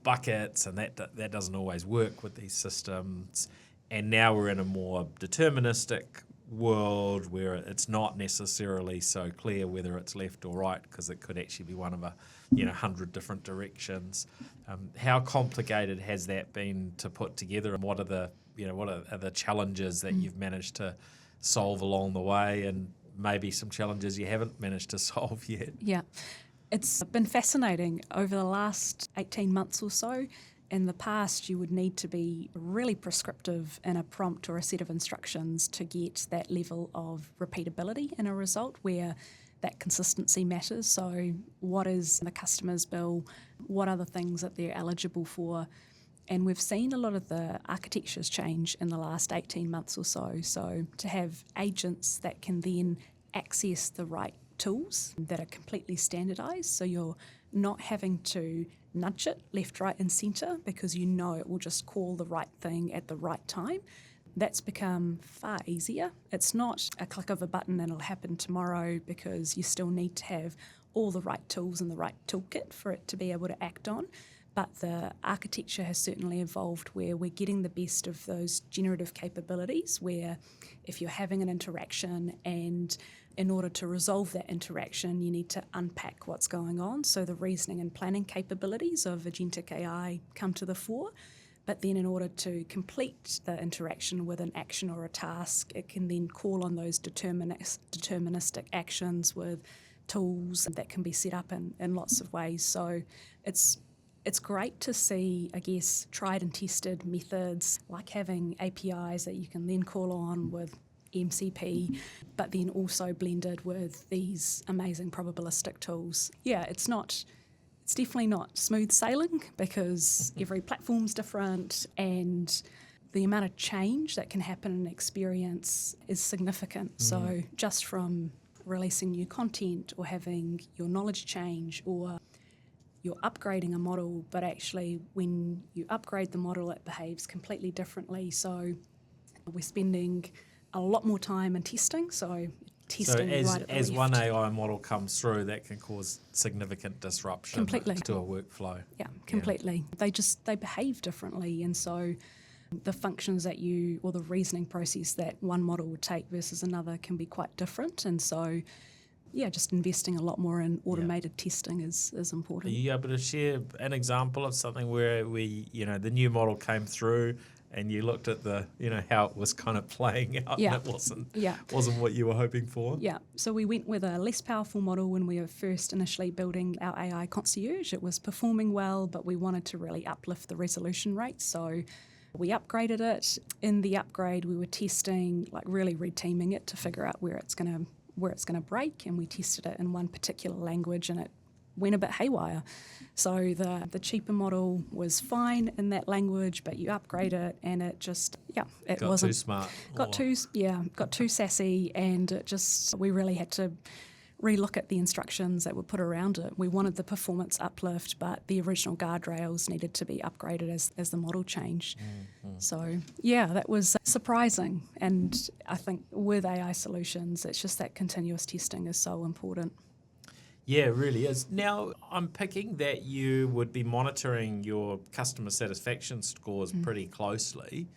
buckets, and that doesn't always work with these systems. And now we're in a more deterministic world where it's not necessarily so clear whether it's left or right, because it could actually be one of 100 different directions. How complicated has that been to put together, and what are the challenges that you've managed to solve along the way, and maybe some challenges you haven't managed to solve yet? Yeah, it's been fascinating over the last 18 months or so. In the past, you would need to be really prescriptive in a prompt or a set of instructions to get that level of repeatability in a result where that consistency matters. So what is the customer's bill? What are the things that they're eligible for? And we've seen a lot of the architectures change in the last 18 months or so. So to have agents that can then access the right tools that are completely standardised, so you're not having to nudge it left, right and centre because it will just call the right thing at the right time. That's become far easier. It's not a click of a button and it'll happen tomorrow, because you still need to have all the right tools and the right toolkit for it to be able to act on. But the architecture has certainly evolved where we're getting the best of those generative capabilities, where if you're having an interaction and in order to resolve that interaction, you need to unpack what's going on. So the reasoning and planning capabilities of agentic AI come to the fore. But then in order to complete the interaction with an action or a task, it can then call on those deterministic actions with tools that can be set up in lots of ways. So it's great to see, I guess, tried and tested methods like having APIs that you can then call on with MCP, but then also blended with these amazing probabilistic tools. Yeah, it's definitely not smooth sailing because every platform's different, and the amount of change that can happen in experience is significant. So just from releasing new content or having your knowledge change or you're upgrading a model, but actually when you upgrade the model, it behaves completely differently. So we're spending a lot more time in testing. So testing right at the as left. one AI model comes through, that can cause significant disruption Completely. to a workflow. Yeah, completely. They behave differently, and so the functions that or the reasoning process that one model would take versus another can be quite different. And so, yeah, just investing a lot more in automated testing is Are important. you able to share an example of something where the new model came through and you looked at how it was kind of playing out Yeah. and it Yeah. wasn't what you were hoping for? Yeah, so we went with a less powerful model when we were first initially building our AI concierge. It was performing well, but we wanted to really uplift the resolution rate. So we upgraded it. In the upgrade, we were testing, like really reteaming it to figure out where it's going to break, and we tested it in one particular language, and it went a bit haywire. So the cheaper model was fine in that language, but you upgrade it and it just, it Got wasn't too smart. got too sassy, and we really had to relook at the instructions that were put around it. We wanted the performance uplift, but the original guardrails needed to be upgraded as the model changed. Mm-hmm. So that was surprising. And I think with AI solutions, it's just that continuous testing is so important. Yeah, it really is. Now, I'm picking that you would be monitoring your customer satisfaction scores pretty closely.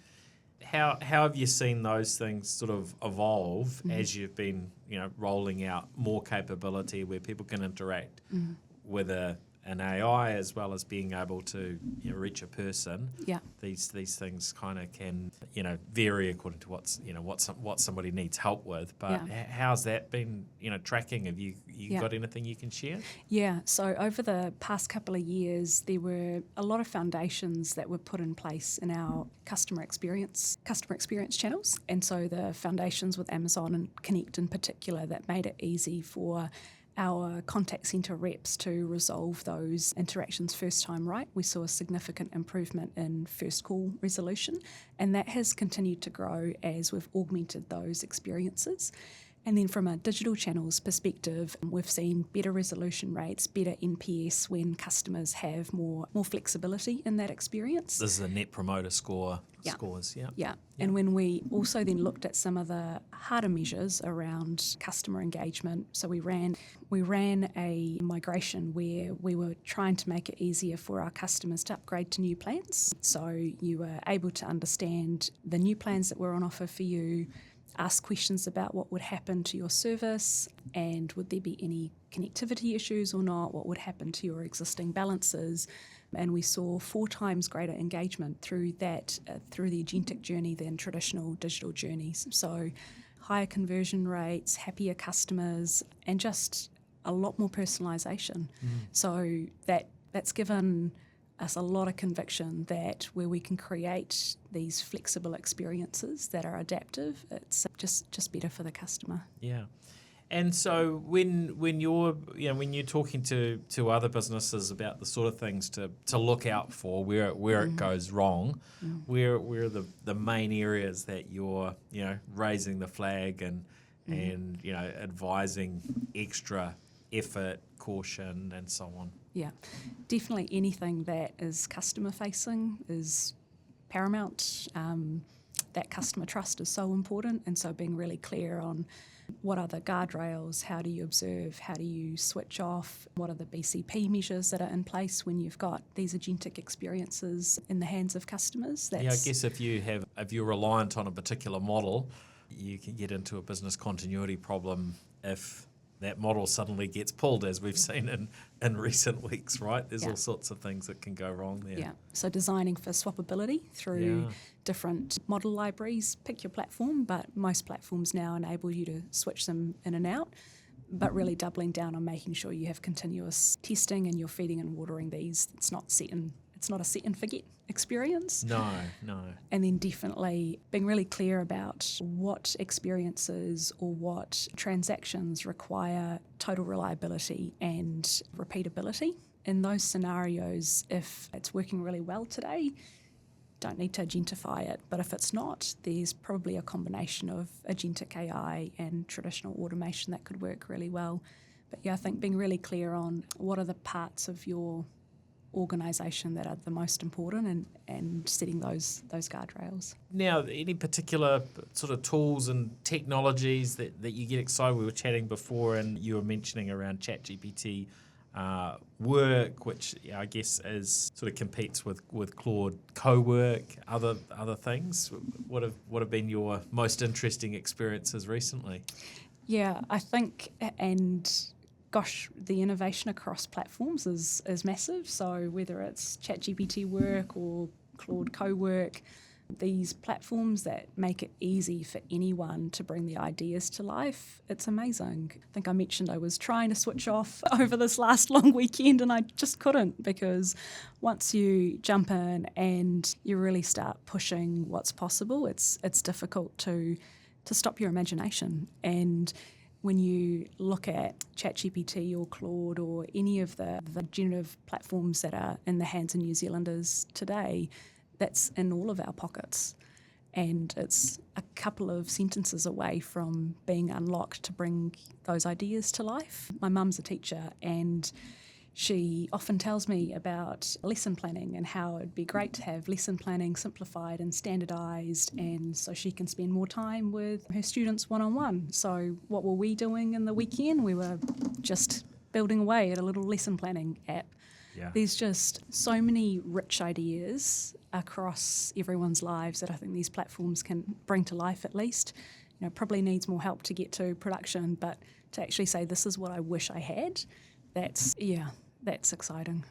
How have you seen those things sort of evolve as you've been, rolling out more capability where people can interact with an AI as well as being able to reach a person? Yeah. These things kind of can vary according to what somebody needs help with. But how's that been tracking? Have you got anything you can share? Yeah, so over the past couple of years, there were a lot of foundations that were put in place in our customer experience channels. And so the foundations with Amazon and Connect in particular that made it easy for our contact centre reps to resolve those interactions first time right. We saw a significant improvement in first call resolution, and that has continued to grow as we've augmented those experiences. And then from a digital channels perspective, we've seen better resolution rates, better NPS when customers have more flexibility in that experience. This is the Net Promoter Score scores, Yeah. And when we also then looked at some of the harder measures around customer engagement, so we ran a migration where we were trying to make it easier for our customers to upgrade to new plans. So you were able to understand the new plans that were on offer for you, ask questions about what would happen to your service and would there be any connectivity issues or not, what would happen to your existing balances. And we saw 4 times greater engagement through through the agentic journey than traditional digital journeys. So higher conversion rates, happier customers, and just a lot more personalisation. So that's given us a lot of conviction that where we can create these flexible experiences that are adaptive, it's just better for the customer. Yeah. And so when you're talking to other businesses about the sort of things to look out for where it goes wrong, where are the main areas that you're raising the flag and advising extra effort, caution, and so on? Yeah, definitely anything that is customer facing is paramount. That customer trust is so important, and so being really clear on what are the guardrails, how do you observe, how do you switch off, what are the BCP measures that are in place when you've got these agentic experiences in the hands of customers. I guess if you're reliant on a particular model, you can get into a business continuity problem if that model suddenly gets pulled, as we've seen in recent weeks, right? There's all sorts of things that can go wrong there. Yeah, so designing for swappability through different model libraries. Pick your platform, but most platforms now enable you to switch them in and out, but really doubling down on making sure you have continuous testing and you're feeding and watering these. It's not a set and forget experience. No. And then definitely being really clear about what experiences or what transactions require total reliability and repeatability. In those scenarios, if it's working really well today, don't need to agentify it. But if it's not, there's probably a combination of agentic AI and traditional automation that could work really well. But yeah, I think being really clear on what are the parts of your organisation that are the most important, and setting those guardrails. Now, any particular sort of tools and technologies that you get excited? We were chatting before and you were mentioning around ChatGPT work, which I guess is sort of competes with Claude co-work, other things. What have been your most interesting experiences recently? Yeah, I think, and gosh, the innovation across platforms is massive. So whether it's ChatGPT work or Claude co-work, these platforms that make it easy for anyone to bring the ideas to life, it's amazing. I think I mentioned I was trying to switch off over this last long weekend and I just couldn't, because once you jump in and you really start pushing what's possible, it's difficult to stop your imagination. And when you look at ChatGPT or Claude or any of the generative platforms that are in the hands of New Zealanders today, that's in all of our pockets. And it's a couple of sentences away from being unlocked to bring those ideas to life. My mum's a teacher and she often tells me about lesson planning and how it'd be great to have lesson planning simplified and standardised, and so she can spend more time with her students one-on-one. So what were we doing in the weekend? We were just building away at a little lesson planning app. Yeah. There's just so many rich ideas across everyone's lives that I think these platforms can bring to life at least. You know, probably needs more help to get to production, but to actually say this is what I wish I had, that's exciting.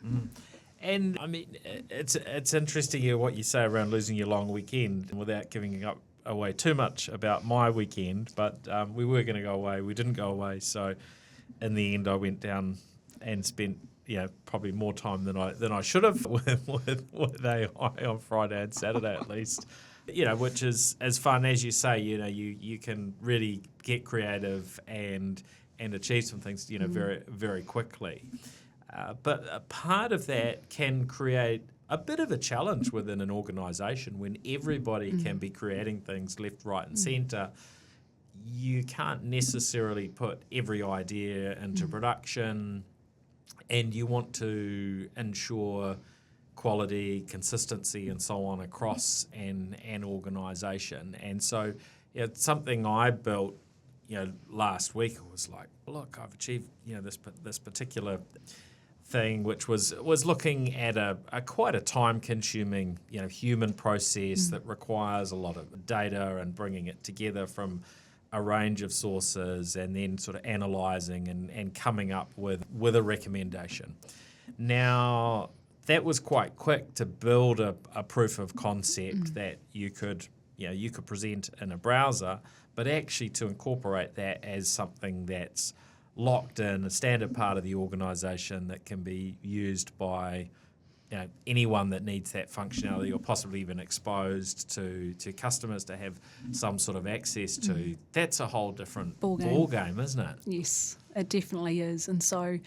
And I mean, it's interesting here what you say around losing your long weekend, without giving away too much about my weekend. But we were going to go away, we didn't go away. So in the end, I went down and spent probably more time than I should have with AI on Friday and Saturday at least. Which is as fun as you say. You can really get creative and achieve some things very very quickly. But a part of that can create a bit of a challenge within an organisation when everybody can be creating things left, right and centre. You can't necessarily put every idea into production, and you want to ensure quality, consistency and so on across an organisation. And so it's something I built last week. It was like, look, I've achieved this particular thing, which was looking at a quite a time-consuming human process that requires a lot of data and bringing it together from a range of sources and then sort of analysing and coming up with a recommendation. Now, that was quite quick to build a proof of concept that you could present in a browser, but actually to incorporate that as something that's locked in, a standard part of the organisation that can be used by anyone that needs that functionality, or possibly even exposed to customers to have some sort of access to. That's a whole different ball game, isn't it? Yes, it definitely is. And so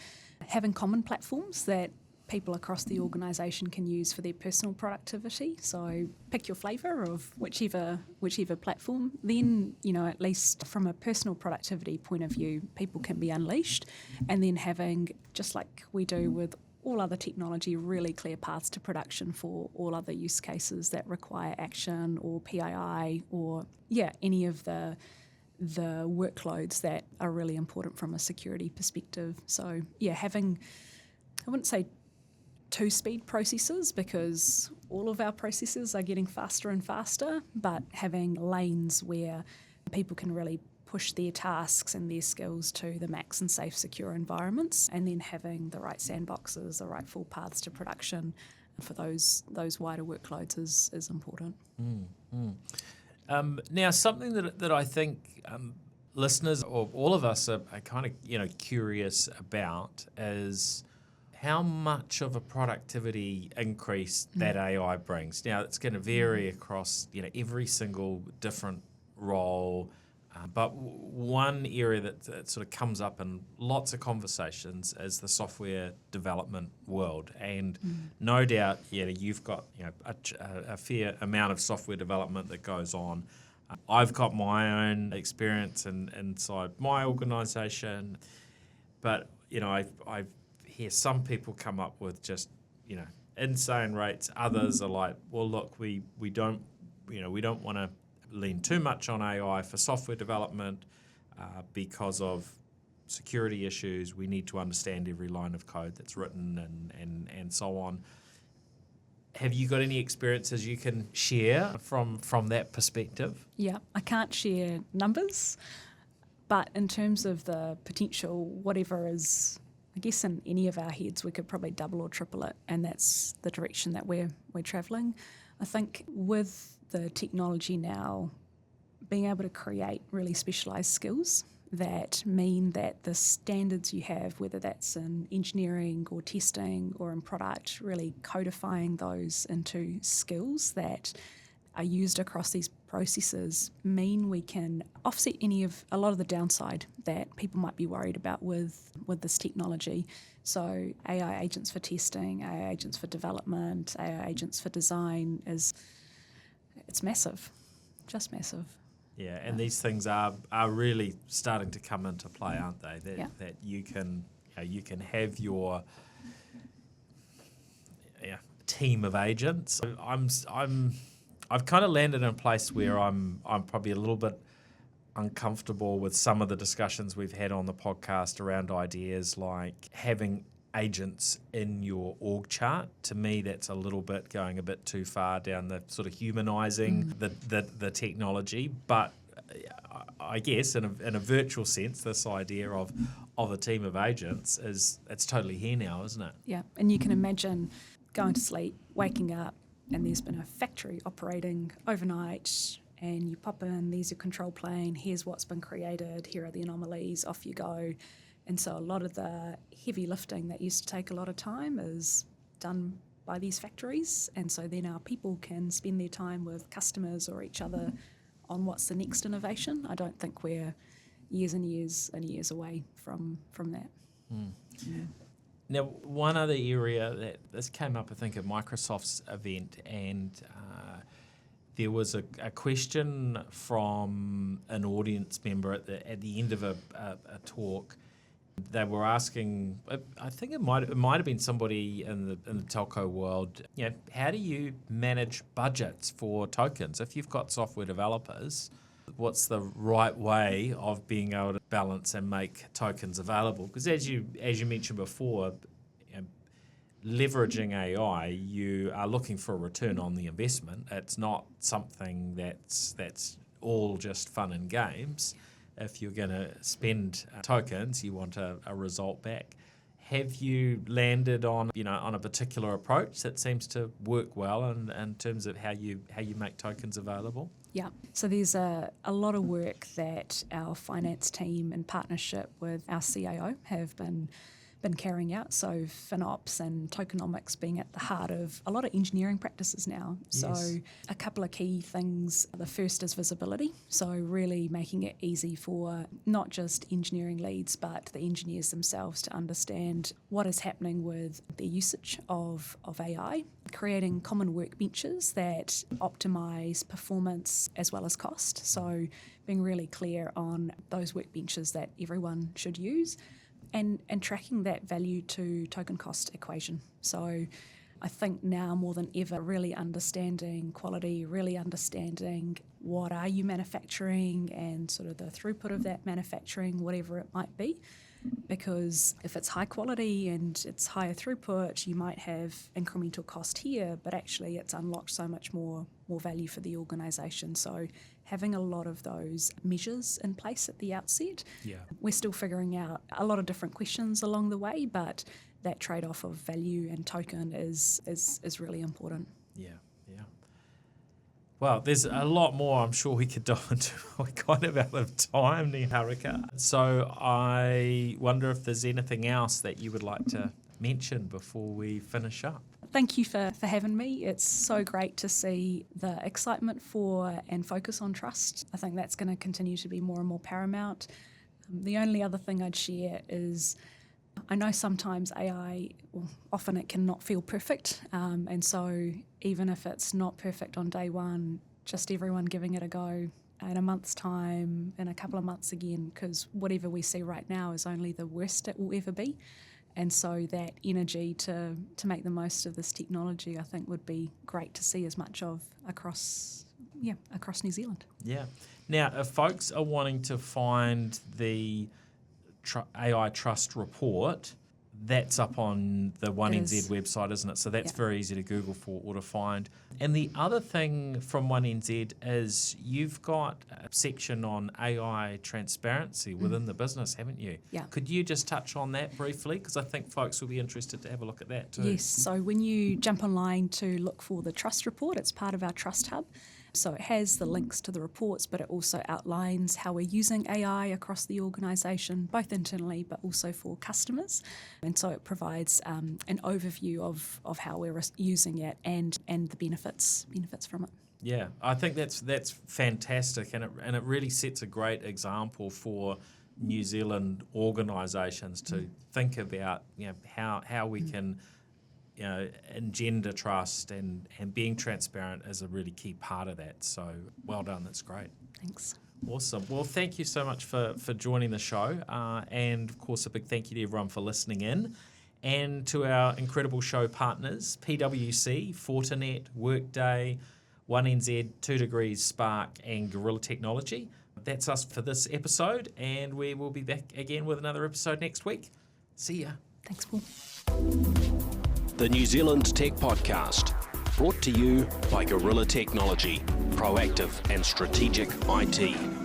having common platforms that people across the organisation can use for their personal productivity. So pick your flavour of whichever platform. Then, at least from a personal productivity point of view, people can be unleashed. And then having, just like we do with all other technology, really clear paths to production for all other use cases that require action or PII or any of the workloads that are really important from a security perspective. So having, I wouldn't say two-speed processes, because all of our processes are getting faster and faster, but having lanes where people can really push their tasks and their skills to the max in safe, secure environments, and then having the right sandboxes, the right full paths to production for those wider workloads is important. Now, something that I think listeners or all of us are kind of curious about is how much of a productivity increase that AI brings. Now, it's going to vary across every single different role. But one area that sort of comes up in lots of conversations is the software development world, and no doubt, you've got a fair amount of software development that goes on. I've got my own experience inside my organisation, but I hear some people come up with just insane rates. Others are like, well, look, we don't want to lean too much on AI for software development because of security issues. We need to understand every line of code that's written and so on. Have you got any experiences you can share from that perspective? Yeah, I can't share numbers, but in terms of the potential, whatever is, I guess in any of our heads, we could probably double or triple it, and that's the direction that we're travelling. I think with the technology now, being able to create really specialised skills that mean that the standards you have, whether that's in engineering or testing or in product, really codifying those into skills that are used across these processes mean we can offset a lot of the downside that people might be worried about with this technology. So AI agents for testing, AI agents for development, AI agents for design it's massive, just massive. Yeah, and these things are really starting to come into play, aren't they? That you can have your team of agents. I've kind of landed in a place where I'm probably a little bit uncomfortable with some of the discussions we've had on the podcast around ideas like having agents in your org chart. To me, that's a little bit going a bit too far down the sort of humanising the technology. But I guess in a virtual sense, this idea of a team of agents it's totally here now, isn't it? Yeah, and you can imagine going to sleep, waking up, and there's been a factory operating overnight, and you pop in, there's your control plane, here's what's been created, here are the anomalies, off you go. And so a lot of the heavy lifting that used to take a lot of time is done by these factories, and so then our people can spend their time with customers or each other on what's the next innovation. I don't think we're years and years and years away from that. Yeah. Now, one other area that this came up, I think, at Microsoft's event, and there was a question from an audience member at the end of a talk. They were asking, I think it might have been somebody in the telco world, how do you manage budgets for tokens? If you've got software developers, what's the right way of being able to balance and make tokens available? Because as you mentioned before, leveraging AI, you are looking for a return on the investment. It's not something that's all just fun and games. If you're going to spend tokens, you want a result back. Have you landed on a particular approach that seems to work well in terms of how you make tokens available? Yeah, so there's a lot of work that our finance team in partnership with our CIO have been carrying out. So FinOps and tokenomics being at the heart of a lot of engineering practices now. So Yes. a couple of key things. The first is visibility. So really making it easy for not just engineering leads, but the engineers themselves to understand what is happening with their usage of AI. Creating common workbenches that optimise performance as well as cost. So being really clear on those workbenches that everyone should use. And tracking that value to token cost equation. So I think now more than ever, really understanding quality, really understanding what are you manufacturing and sort of the throughput of that manufacturing, whatever it might be. Because if it's high quality and it's higher throughput, you might have incremental cost here, but actually it's unlocked so much more value for the organisation. So having a lot of those measures in place at the outset. Yeah. We're still figuring out a lot of different questions along the way, but that trade-off of value and token is really important. Yeah. Well, there's a lot more I'm sure we could dive into. We're kind of out of time, Neeharika. So I wonder if there's anything else that you would like to mention before we finish up. Thank you for having me. It's so great to see the excitement for and focus on trust. I think that's going to continue to be more and more paramount. The only other thing I'd share is I know sometimes AI, often it cannot feel perfect. And so even if it's not perfect on day one, just everyone giving it a go in a month's time, in a couple of months again, because whatever we see right now is only the worst it will ever be. And so that energy to make the most of this technology, I think, would be great to see as much of across New Zealand. Yeah. Now, if folks are wanting to find the AI Trust report, that's up on the 1NZ website, isn't it? So that's very easy to Google for or to find. And the other thing from 1NZ is you've got a section on AI transparency within the business, haven't you? Yeah. Could you just touch on that briefly? Because I think folks will be interested to have a look at that too. Yes, so when you jump online to look for the Trust report, it's part of our Trust Hub. So it has the links to the reports, but it also outlines how we're using AI across the organisation, both internally but also for customers. And so it provides an overview of how we're using it and the benefits from it. Yeah, I think that's fantastic, and it really sets a great example for New Zealand organisations to think about how we can engender trust and being transparent is a really key part of that. So well done, that's great. Thanks. Awesome. Well, thank you so much for joining the show. And of course, a big thank you to everyone for listening in. And to our incredible show partners, PwC, Fortinet, Workday, 1NZ, 2 Degrees, Spark and Gorilla Technology. That's us for this episode, and we will be back again with another episode next week. See ya. Thanks, Paul. The New Zealand Tech Podcast, brought to you by Gorilla Technology, proactive and strategic IT.